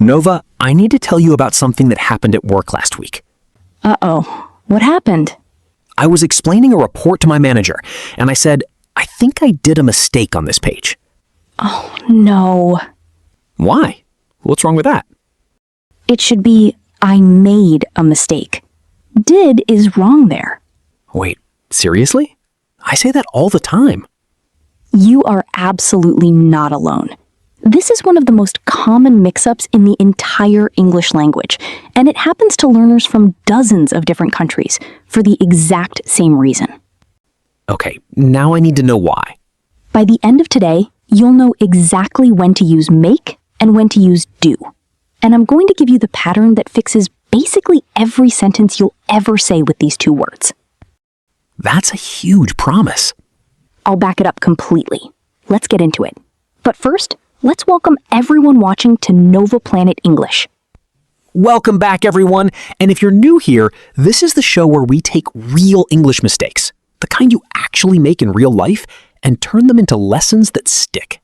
Nova, I need to tell you about something that happened at work last week. Uh-oh. What happened? I was explaining a report to my manager, and I said, I think I did a mistake on this page. Oh, no. Why? What's wrong with that? It should be, I made a mistake. Did is wrong there. Wait, seriously? I say that all the time. You are absolutely not alone. This is one of the most common mix-ups in the entire English language, and it happens to learners from dozens of different countries for the exact same reason. Okay, now I need to know why. By the end of today, you'll know exactly when to use make and when to use do. And I'm going to give you the pattern that fixes basically every sentence you'll ever say with these two words. That's a huge promise. I'll back it up completely. Let's get into it. But first, let's welcome everyone watching to Nova Planet English. Welcome back, everyone. And if you're new here, this is the show where we take real English mistakes, the kind you actually make in real life, and turn them into lessons that stick.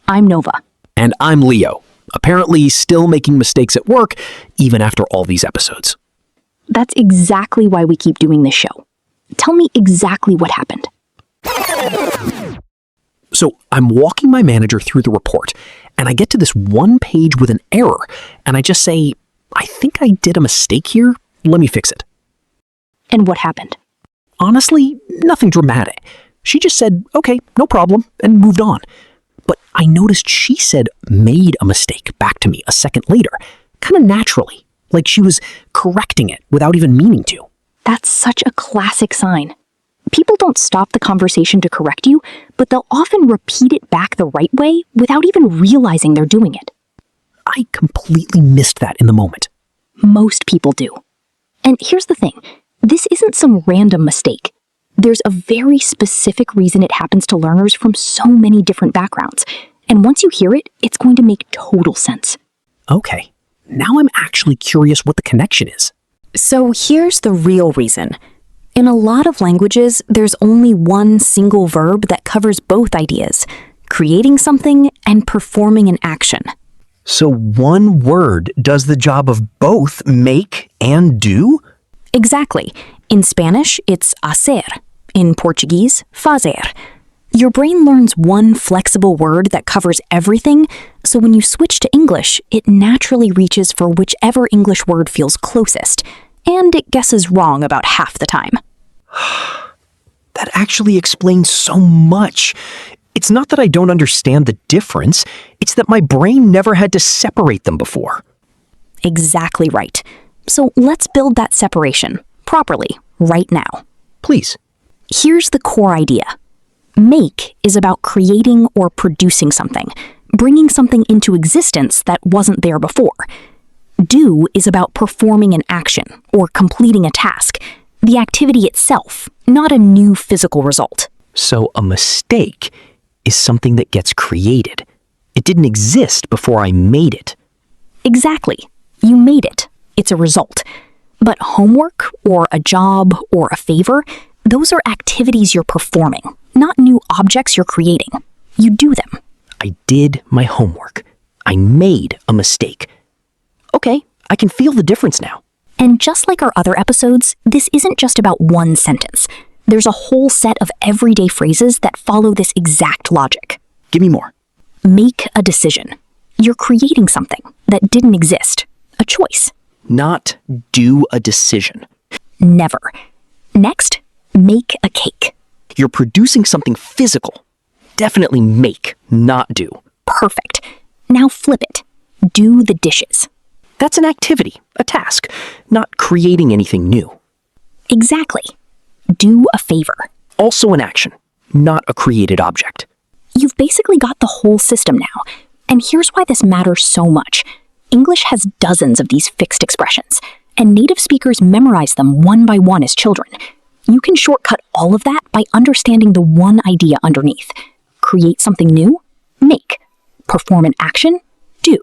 I'm Nova. And I'm Leo, apparently still making mistakes at work, even after all these episodes. That's exactly why we keep doing this show. Tell me exactly what happened. So I'm walking my manager through the report, and I get to this one page with an error, and I just say, I think I did a mistake here. Let me fix it. And what happened? Honestly, nothing dramatic. She just said, okay, no problem, and moved on. But I noticed she said made a mistake back to me a second later, kind of naturally, like she was correcting it without even meaning to. That's such a classic sign. People don't stop the conversation to correct you, but they'll often repeat it back the right way without even realizing they're doing it. I completely missed that in the moment. Most people do. And here's the thing. This isn't some random mistake. There's a very specific reason it happens to learners from so many different backgrounds. And once you hear it, it's going to make total sense. Okay, now I'm actually curious what the connection is. So here's the real reason. In a lot of languages, there's only one single verb that covers both ideas, creating something and performing an action. So one word does the job of both make and do? Exactly. In Spanish, it's hacer. In Portuguese, fazer. Your brain learns one flexible word that covers everything, so when you switch to English, it naturally reaches for whichever English word feels closest, and it guesses wrong about half the time. That actually explains so much. It's not that I don't understand the difference, it's that my brain never had to separate them before. Exactly right. So let's build that separation, properly, right now. Please. Here's the core idea. Make is about creating or producing something, bringing something into existence that wasn't there before. Do is about performing an action or completing a task, the activity itself, not a new physical result. So a mistake is something that gets created. It didn't exist before I made it. Exactly. You made it. It's a result. But homework or a job or a favor, those are activities you're performing, not new objects you're creating. You do them. I did my homework. I made a mistake. Okay, I can feel the difference now. And just like our other episodes, this isn't just about one sentence. There's a whole set of everyday phrases that follow this exact logic. Give me more. Make a decision. You're creating something that didn't exist. A choice. Not do a decision. Never. Next, make a cake. You're producing something physical. Definitely make, not do. Perfect. Now flip it. Do the dishes. That's an activity, a task, not creating anything new. Exactly. Do a favor. Also an action, not a created object. You've basically got the whole system now. And here's why this matters so much. English has dozens of these fixed expressions, and native speakers memorize them one by one as children. You can shortcut all of that by understanding the one idea underneath. Create something new? Make. Perform an action? Do.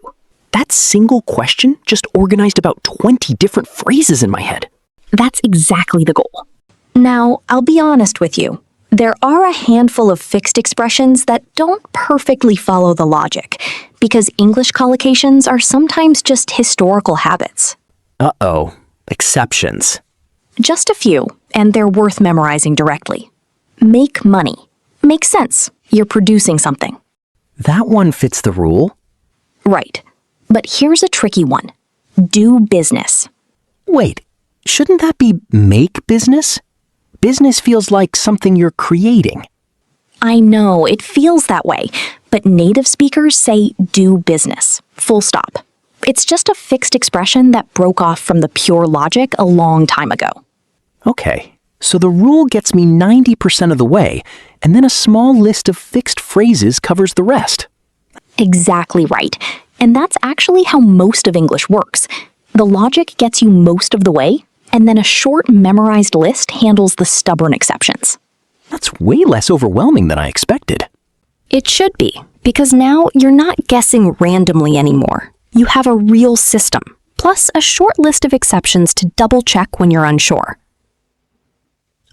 That single question just organized about 20 different phrases in my head. That's exactly the goal. Now, I'll be honest with you. There are a handful of fixed expressions that don't perfectly follow the logic, because English collocations are sometimes just historical habits. Uh-oh. Exceptions. Just a few, and they're worth memorizing directly. Make money. Makes sense. You're producing something. That one fits the rule. Right. But here's a tricky one. Do business. Wait, shouldn't that be make business? Business feels like something you're creating. I know, it feels that way, but native speakers say do business. Full stop. It's just a fixed expression that broke off from the pure logic a long time ago. Okay, so the rule gets me 90% of the way, and then a small list of fixed phrases covers the rest. Exactly right. And that's actually how most of English works. The logic gets you most of the way, and then a short memorized list handles the stubborn exceptions. That's way less overwhelming than I expected. It should be, because now you're not guessing randomly anymore. You have a real system, plus a short list of exceptions to double-check when you're unsure.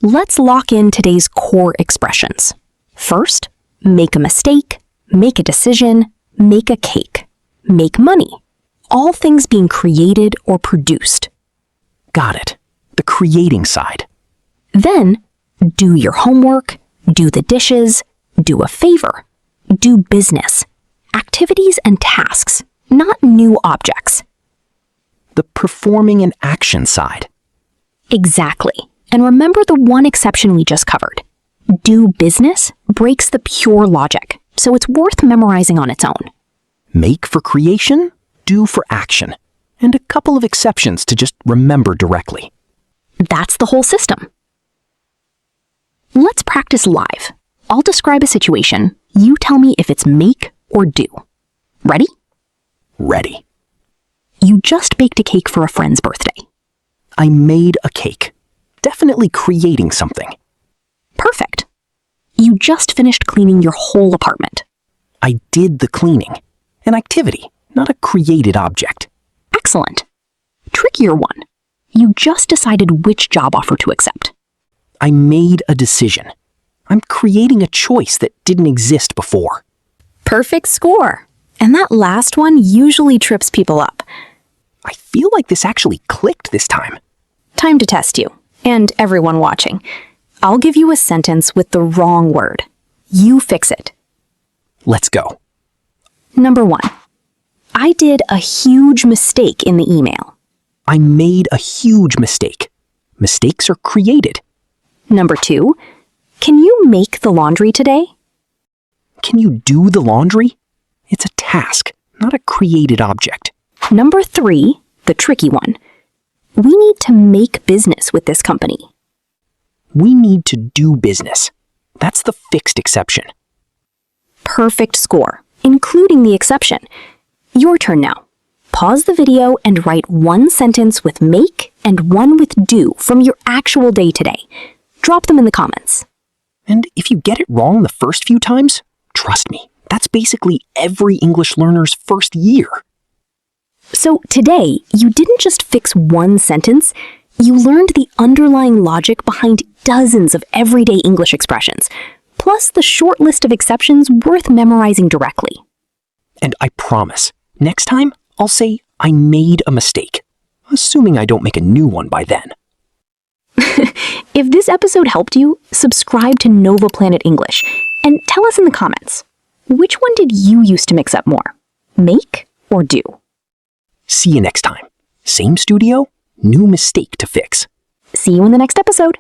Let's lock in today's core expressions. First, make a mistake, make a decision, make a cake, make money. All things being created or produced. Got it. The creating side. Then, do your homework, do the dishes, do a favor, do business. Activities and tasks, not new objects. The performing and action side. Exactly. And remember the one exception we just covered. Do business breaks the pure logic, so it's worth memorizing on its own. Make for creation, do for action. And a couple of exceptions to just remember directly. That's the whole system. Let's practice live. I'll describe a situation. You tell me if it's make or do. Ready? Ready. You just baked a cake for a friend's birthday. I made a cake. Definitely creating something. Perfect. You just finished cleaning your whole apartment. I did the cleaning. An activity, not a created object. Excellent. Trickier one. You just decided which job offer to accept. I made a decision. I'm creating a choice that didn't exist before. Perfect score. And that last one usually trips people up. I feel like this actually clicked this time. Time to test you, and everyone watching. I'll give you a sentence with the wrong word. You fix it. Let's go. Number 1. I did a huge mistake in the email. I made a huge mistake. Mistakes are created. Number 2. Can you make the laundry today? Can you do the laundry? It's a task, not a created object. Number 3, the tricky one. We need to make business with this company. We need to do business. That's the fixed exception. Perfect score, including the exception. Your turn now. Pause the video and write one sentence with make and one with do from your actual day today. Drop them in the comments. And if you get it wrong the first few times, trust me, that's basically every English learner's first year. So today, you didn't just fix one sentence, you learned the underlying logic behind dozens of everyday English expressions, plus the short list of exceptions worth memorizing directly. And I promise, next time, I'll say I made a mistake, assuming I don't make a new one by then. If this episode helped you, subscribe to Nova Planet English and tell us in the comments, which one did you use to mix up more? Make or do? See you next time. Same studio, new mistake to fix. See you in the next episode.